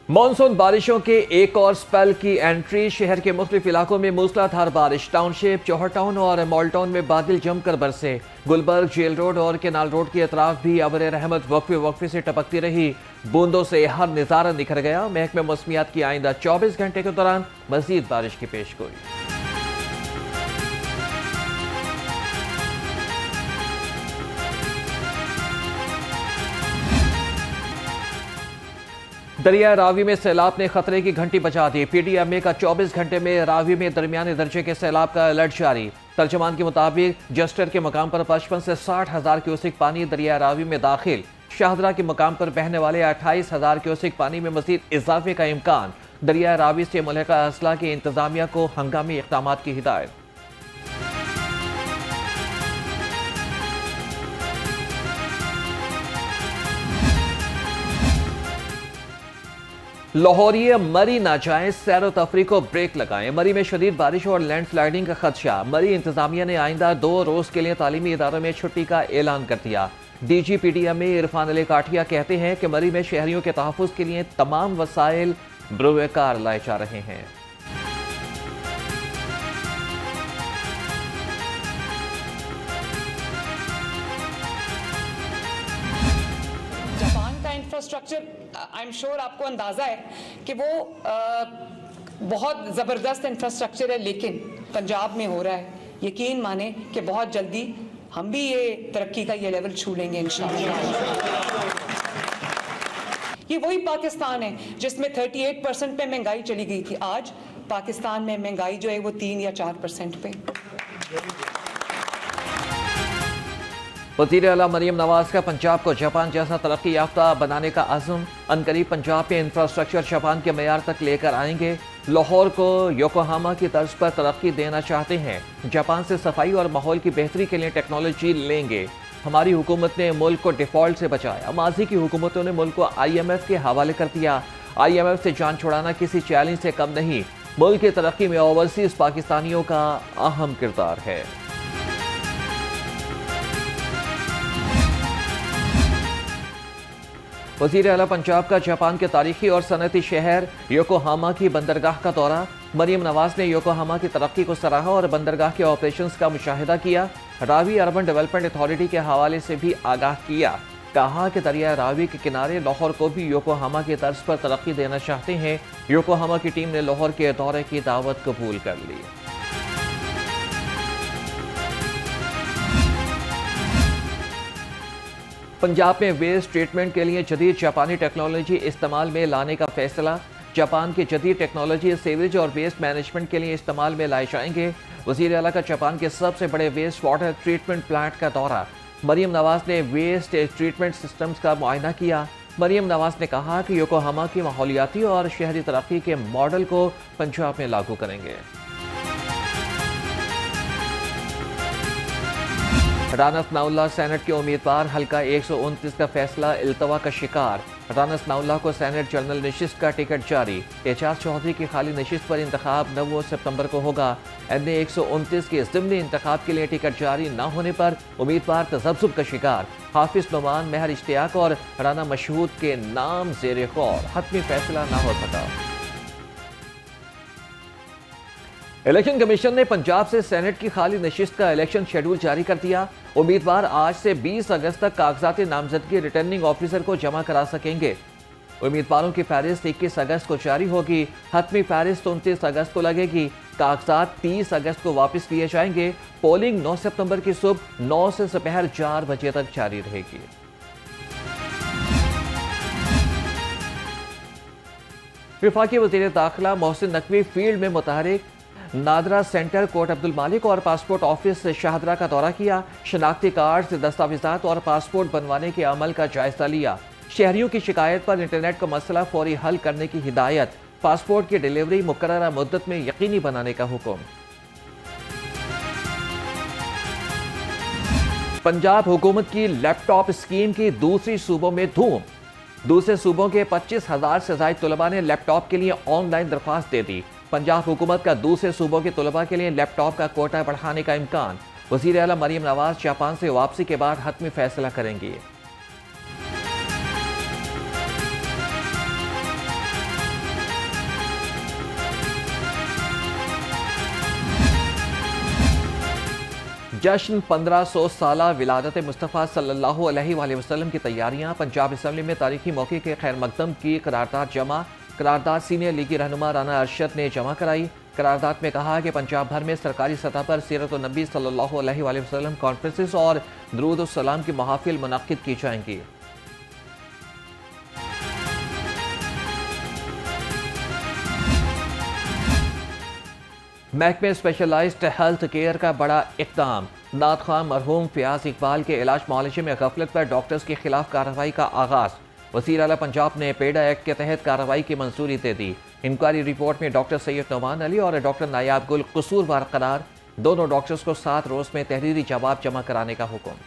Monsoon बारिशों के एक और स्पेल की एंट्री। शहर के मुख्तलिफ इलाकों में मूसलाधार बारिश। टाउनशिप, जौहर टाउन और मॉल टाउन में बादल जमकर बरसे। गुलबर्ग, जेल रोड और केनाल रोड की अतराफ भी अबर रहमत वक्फे वक्फे से टपकती रही। बूंदों से हर नजारा निखर गया। महकमे मौसमियात की आइंदा 24 घंटे के दौरान मजीद बारिश की पेशगोई। दरिया रावी में सैलाब ने खतरे की घंटी बजा दी। PDMA का 24 घंटे में रावी में दरमियाने दर्जे के सैलाब का अलर्ट जारी। तर्जमान के मुताबिक जस्टर के मकाम पर 55 से 60 हजार क्यूसिक पानी दरिया रावी में दाखिल। शाहदरा के मकाम पर बहने वाले 28 हजार क्यूसिक पानी में मजीद इजाफे का इम्कान। दरिया रावी से मुल्हिका अजला की इंतजामिया को हंगामी इक़दाम की हिदायत। लाहौरिये मरी ना जाए, सैर तफरी को ब्रेक लगाएं। मरी में शदीद बारिश और लैंडस्लाइडिंग का खदशा। मरी इंतजामिया ने आइंदा 2 रोज के लिए तालीमी इदारों में छुट्टी का ऐलान कर दिया। DG PDMA इरफान अली काठिया कहते हैं कि मरी में शहरियों के तहफ़्फ़ुज़ के लिए तमाम वसाइल बरूएकार लाए जा रहे हैं। इंफ्रास्ट्रक्चर आई एम श्योर आपको अंदाजा है कि वो बहुत ज़बरदस्त इंफ्रास्ट्रक्चर है, लेकिन पंजाब में हो रहा है। यकीन माने कि बहुत जल्दी हम भी ये तरक्की का ये लेवल छू लेंगे इंशाअल्लाह। ये वही पाकिस्तान है जिसमें 38% पे महंगाई चली गई थी। आज पाकिस्तान में महंगाई जो है वो 3 या 4% पे। वज़ीर आला मरियम नवाज का पंजाब को जापान जैसा तरक्की याफ्ता बनाने का अज़्म। अनकरीब पंजाब के इंफ्रास्ट्रक्चर जापान के मयार तक लेकर आएंगे। लाहौर को योकोहामा की तर्ज पर तरक्की देना चाहते हैं। जापान से सफाई और माहौल की बेहतरी के लिए टेक्नोलॉजी लेंगे। हमारी हुकूमत ने मुल्क को डिफॉल्ट से बचाया। माजी की हुकूमतों ने मुल्क को IMF के हवाले कर दिया। IMF से जान छुड़ाना किसी चैलेंज से कम नहीं। मुल्क की तरक्की में ओवरसीज पाकिस्तानियों का अहम किरदार है। वज़ीर आला पंजाब का जापान के तारीखी और सनती शहर योकोहामा की बंदरगाह का दौरा। मरियम नवाज ने योकोहामा की तरक्की को सराहा और बंदरगाह के ऑपरेशंस का मुशाहिदा किया। रावी अर्बन डेवलपमेंट अथॉरिटी के हवाले से भी आगाह किया। कहा कि दरिया रावी के किनारे लाहौर को भी योकोहामा की तर्ज पर तरक्की देना चाहते हैं। योकोहामा की टीम ने लाहौर के दौरे की दावत कबूल कर ली। पंजाब में वेस्ट ट्रीटमेंट के लिए जदीद जापानी टेक्नोलॉजी इस्तेमाल में लाने का फैसला। जापान की जदीद टेक्नोलॉजी सीवरेज और वेस्ट मैनेजमेंट के लिए इस्तेमाल में लाए जाएंगे। वज़ीर आला का जापान के सबसे बड़े वेस्ट वाटर ट्रीटमेंट प्लांट का दौरा। मरियम नवाज ने वेस्ट ट्रीटमेंट सिस्टम्स का मुआयना किया। मरियम नवाज ने कहा कि योकोहामा की माहौलियाती और शहरी तरक्की के मॉडल को पंजाब में लागू करेंगे। राना सनाउल्लाह सेनेट के उम्मीदवार। हल्का 129 का फैसला इल्तवा का शिकार। राना सनाउल्लाह को सेनेट जनरल नशिस्त का टिकट जारी। एजाज चौधरी की खाली नशिस्त पर इंतखाब 9 सितंबर को होगा। NA 129 के ज़िमनी इंतखाब के लिए टिकट जारी न होने पर उम्मीदवार तज़ब्ज़ुब का शिकार। हाफिज नुमान, महर इश्तियाक और राना मशहूद के नाम ज़ेरे गौर। हतमी फैसला न हो सका। इलेक्शन कमीशन ने पंजाब से सेनेट की खाली नशिस्त का इलेक्शन शेड्यूल जारी कर दिया। उम्मीदवार आज से 20 अगस्त तक कागजाती नामजदगी रिटर्निंग ऑफिसर को जमा करा सकेंगे। उम्मीदवारों की फहरिस्त 21 अगस्त को जारी होगी। हतमी फहरिस्त 29 अगस्त को लगेगी। कागजात 30 अगस्त को वापस लिए जाएंगे। पोलिंग 9 सितंबर की सुबह 9 से दोपहर 4 बजे तक जारी रहेगी। वफाकी वज़ीर दाखिला मोहसिन नकवी फील्ड में मुतहरिक। नादरा सेंटर, कोट अब्दुल मालिक और पासपोर्ट ऑफिस शाहदरा का दौरा किया। शनाख्ती कार्ड, दस्तावेजात और पासपोर्ट बनवाने के अमल का जायजा लिया। शहरियों की शिकायत पर इंटरनेट का मसला फौरी हल करने की हिदायत। पासपोर्ट की डिलीवरी मुकर्ररा मुद्दत में यकीनी बनाने का हुक्म। पंजाब हुकूमत की लैपटॉप स्कीम की दूसरी सूबों में धूम। दूसरे सूबों के 25,000 से ज्यादा तलबा ने लैपटॉप के लिए ऑनलाइन दरख्वास्त दे दी। पंजाब हुकूमत का दूसरे सूबों के तलबा के लिए लैपटॉप का कोटा बढ़ाने का इम्कान। वज़ीर आला मरियम नवाज जापान से वापसी के बाद हतमी फैसला करेंगी। जश्न 1500 साला विलादत मुस्तफ़ा सल्लल्लाहु अलैहि वसल्लम की तैयारियां। पंजाब असम्बली में तारीखी मौके के खैर मकदम की करारदाद जमा। करारदाद सीनियर लीगी रहनुमा राना अरशद ने जमा कराई। करारदाद में कहा कि पंजाब भर में सरकारी सतह पर सीरत नबी सल्लल्लाहु अलैहि वसल्लम कॉन्फ्रेंसेस और दरूद सलाम की महफिल मुनक्किद की जाएंगी। महकमे स्पेशलाइज्ड हेल्थ केयर का बड़ा इक़दाम। नात ख़्वाह मरहूम फ़याज़ इकबाल के इलाज मुआलजे में गफलत पर डॉक्टर्स के खिलाफ कार्रवाई का आगाज़। वज़ीर आला पंजाब ने पेडा एक्ट के तहत कार्रवाई की मंजूरी दे दी। इंक्वायरी रिपोर्ट में डॉक्टर सैयद नोमान अली और डॉक्टर नायाब गुल कसूरवार करार। दोनों डॉक्टर्स को 7 रोज़ में तहरीरी जवाब जमा कराने का हुक्म।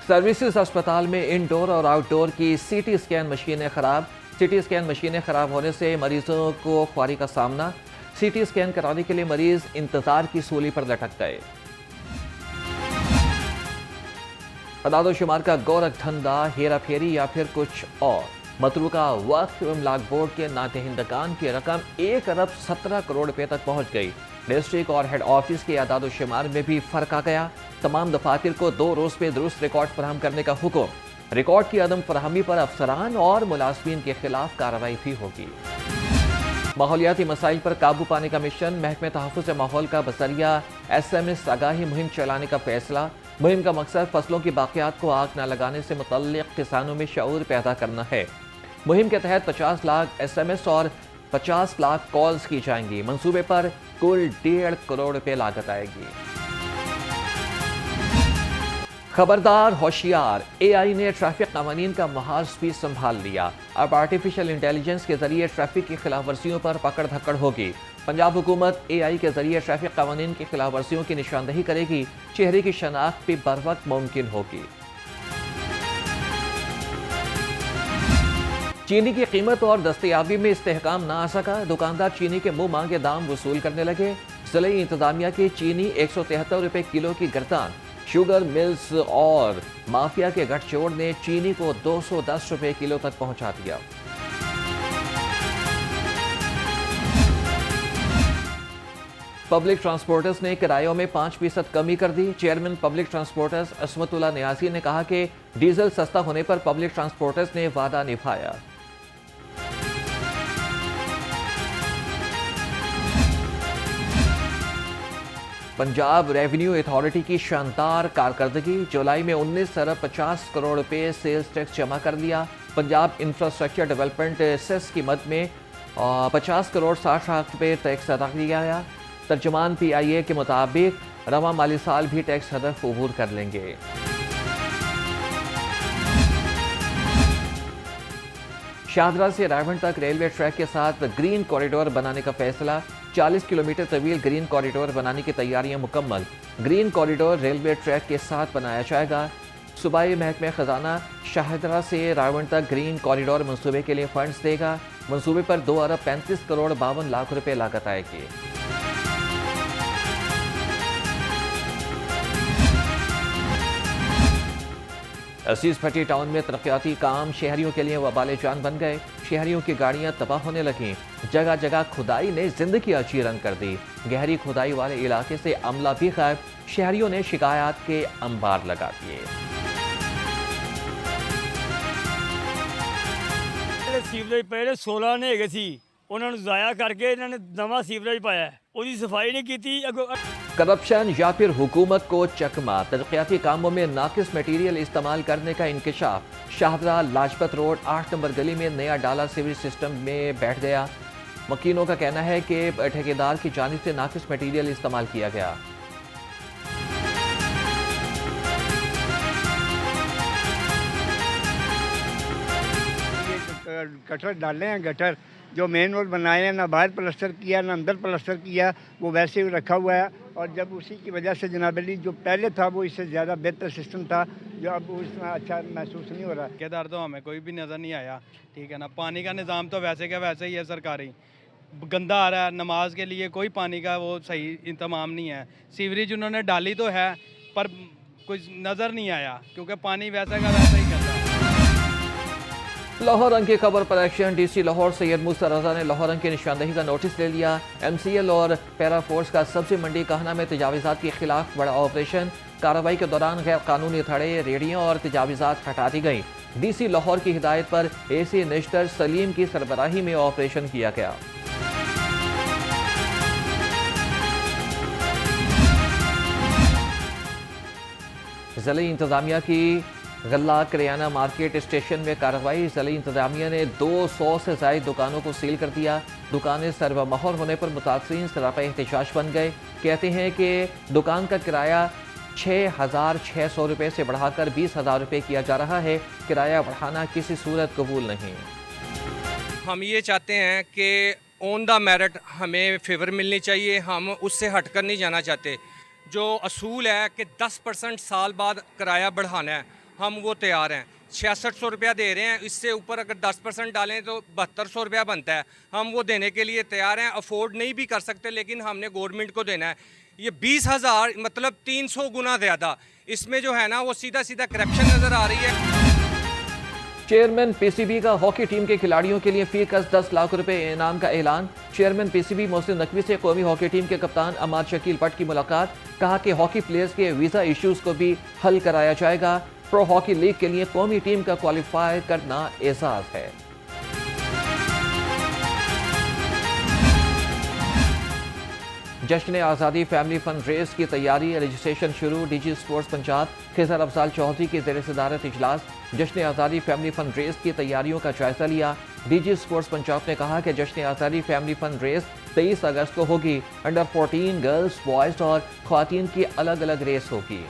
सर्विसेज अस्पताल में इनडोर और आउटडोर की सीटी स्कैन मशीनें खराब। सीटी स्कैन मशीनें खराब होने से मरीजों को ख्वारी का सामना। सीटी स्कैन कराने के लिए मरीज इंतजार की सूली पर लटक गए। अदाद-ओ-शुमार का गोरख धंधा, हेरा फेरी या फिर कुछ और। मतरूका वक्फ इमलाक बोर्ड के नादहिंदगान की रकम 1 अरब 17 करोड़ रुपए तक पहुंच गई। डिस्ट्रिक्ट और हेड ऑफिस के अदाद-ओ-शुमार में भी फर्क आ गया। तमाम दफातर को 2 रोज में दुरुस्त रिकॉर्ड फराहम करने का हुक्म। रिकॉर्ड की अदम फराहमी पर अफसरान और मुलाजमीन के खिलाफ कार्रवाई भी होगी। माहौलियाती मसाइल पर काबू पाने का मिशन। महकमे तहफ़्फ़ुज़ माहौल का बसरिया SMS आगाही मुहिम चलाने का फैसला। मुहिम का मकसद फसलों की बाक़ियात को आग न लगाने से मुतल्लिक़ किसानों में शऊर पैदा करना है। मुहिम के तहत 50 लाख SMS और 50 लाख कॉल्स की जाएंगी। मंसूबे पर कुल 1.5 करोड़ रुपए लागत आएगी। खबरदार होशियार, AI ने ट्रैफिक कानून का महाज भी संभाल लिया। अब आर्टिफिशियल इंटेलिजेंस के जरिए ट्रैफिक की खिलाफ वर्जियों पर पकड़ धक्कड़ होगी। पंजाब हुकूमत AI के जरिए ट्रैफिक कानून की खिलाफ वर्जियों की निशानदही करेगी। चेहरे की शनाख्त भी बर वक्त मुमकिन होगी। चीनी की कीमत और दस्तयाबी में इस्तेहकाम ना आ सका। दुकानदार चीनी के मुंह मांगे दाम वसूल करने लगे। ज़िले इंतजामिया की चीनी 173 रुपए किलो की गिरदान। शुगर मिल्स और माफिया के गठजोड़ ने चीनी को 210 रुपए किलो तक पहुंचा दिया। पब्लिक ट्रांसपोर्टर्स ने किरायों में 5% कमी कर दी। Chairman public transporters Asmatullah Niazi ने कहा कि डीजल सस्ता होने पर पब्लिक ट्रांसपोर्टर्स ने वादा निभाया। पंजाब रेवेन्यू अथॉरिटी की शानदार कारकर्दगी। जुलाई में 19 अरब 50 करोड़ रुपए सेल्स टैक्स जमा कर लिया। पंजाब इंफ्रास्ट्रक्चर डेवलपमेंट सेस की मद में 50 करोड़ 60 लाख रुपए टैक्स अदा किया गया। तर्जमान PIA के मुताबिक रवा माली साल भी टैक्स हदफ अबूर कर लेंगे। शाहदरा से रायबंद तक रेलवे ट्रैक के साथ ग्रीन कॉरिडोर बनाने का फैसला। 40 किलोमीटर तवील ग्रीन कॉरिडोर बनाने की तैयारियां मुकम्मल। ग्रीन कॉरिडोर रेलवे ट्रैक के साथ बनाया जाएगा। सूबाई महकमे खजाना शाहदरा से रायबंद तक ग्रीन कॉरिडोर मंसूबे के लिए फंड्स देगा। मंसूबे पर 2 अरब 35 करोड़ 52 लाख रुपए लागत आएगी। असीस भट्टी टाउन में तरक्याती काम शहरियों के लिए वबाले जान बन गए। शहरियों की गाड़ियां तबाह होने लगीं। जगह जगह खुदाई ने जिंदगी अचीरन कर दी। गहरी खुदाई वाले इलाके से अमला भी गायब। शहरियों ने शिकायत के अंबार लगा दिए। ਸੀਵਰੇਜ ਪਏ 16 ਨੇ ਹੈਗੇ ਸੀ, ਉਹਨਾਂ ਨੂੰ ਜ਼ਾਇਆ ਕਰਕੇ ਇਹਨਾਂ ਨੇ ਨਵਾਂ ਸੀਵਰੇਜ ਪਾਇਆ। ਉਹਦੀ ਸਫਾਈ नहीं की अगो। करप्शन या फिर हुकूमत को चकमा। तरक्याती कामों में नाकिस मटीरियल इस्तेमाल करने का इंकशाफ। शाहदरा लाजपत रोड 8 नंबर गली में नया डाला सीवरेज सिस्टम में बैठ गया। वकीलों का कहना है कि ठेकेदार की जानिब से नाकिस मटीरियल इस्तेमाल किया गया। गटर डाले हैं, गटर जो मेन रोड बनाए हैं, ना बाहर प्लास्टर किया ना अंदर प्लास्टर किया, वो वैसे ही रखा हुआ है। और जब उसी की वजह से जनाब अली जो पहले था वो इससे ज़्यादा बेहतर सिस्टम था, जो अब उसमें अच्छा महसूस नहीं हो रहा। ठेकेदार तो हमें कोई भी नज़र नहीं आया, ठीक है ना। पानी का निज़ाम तो वैसे का वैसे ही है सरकारी, गंदा आ रहा है, नमाज के लिए कोई पानी का वो सही इंतजाम नहीं है। सीवरेज उन्होंने डाली तो है पर कुछ नज़र नहीं आया क्योंकि पानी वैसा का वैसा ही गंदा है। लाहौर रंग की खबर पर एक्शन। डीसी लाहौर सैयद मूसा रजा ने लाहौर रंग की निशानदही का नोटिस ले लिया। MCL और पैरा फोर्स का सब्जी मंडी कहना में तजावीज़ात के खिलाफ बड़ा ऑपरेशन। कार्रवाई के दौरान गैर कानूनी थड़े, रेडियों और तजावीज़ात हटा दी गई। DC लाहौर की हिदायत पर AC निश्तर सलीम की सरबराही में ऑपरेशन किया गया। ज़िले इंतजामिया की गल्ला करियाना मार्केट स्टेशन में कार्रवाई। ज़िले इंतजामिया ने 200 से ज़ायद दुकानों को सील कर दिया। दुकानें सर्वमहर होने पर मुतासरीन सरापा एहतजाज बन गए। कहते हैं कि दुकान का किराया 6,600 रुपये से बढ़ाकर 20,000 रुपये किया जा रहा है। किराया बढ़ाना किसी सूरत कबूल नहीं। हम ये चाहते हैं कि ऑन द मेरिट हमें फेवर मिलनी चाहिए, हम उससे हटकर नहीं जाना चाहते। जो असूल है कि 10% साल बाद किराया बढ़ाना है, हम वो तैयार हैं। 6600 रुपया दे रहे हैं, इससे ऊपर अगर 10% डालें तो 7200 रुपया बनता है। हम वो देने के लिए तैयार हैं। अफोर्ड नहीं भी कर सकते लेकिन हमने गवर्नमेंट को देना है। ये 20,000 मतलब 300 गुना ज़्यादा। इसमें जो है ना वो सीधा सीधा करप्शन नज़र आ रही है। चेयरमैन PCB का हॉकी टीम के खिलाड़ियों के लिए फी कस 10 लाख रुपए इनाम का ऐलान। चेयरमैन PCB मोहसिन नकवी से कौमी हॉकी टीम के कप्तान अमाद शकील भट्ट की मुलाकात। कहा कि हॉकी प्लेयर्स के वीज़ा इश्यूज को भी हल कराया जाएगा। प्रो हॉकी लीग के लिए कौमी टीम का क्वालिफाई करना एजाज है। जश्न आज़ादी फैमिली फंड रेस की तैयारी, रजिस्ट्रेशन शुरू। DG स्पोर्ट्स पंजाब खिजर अफजाल चौधरी की ज़ेर सदारत इजलास। जश्न आज़ादी फैमिली फंड रेस की तैयारियों का जायजा लिया। DG स्पोर्ट्स पंजाब ने कहा कि जश्न आज़ादी फैमिली फंड रेस 23 अगस्त को होगी। अंडर 14 गर्ल्स, बॉयज़ और ख्वातीन की अलग अलग रेस होगी।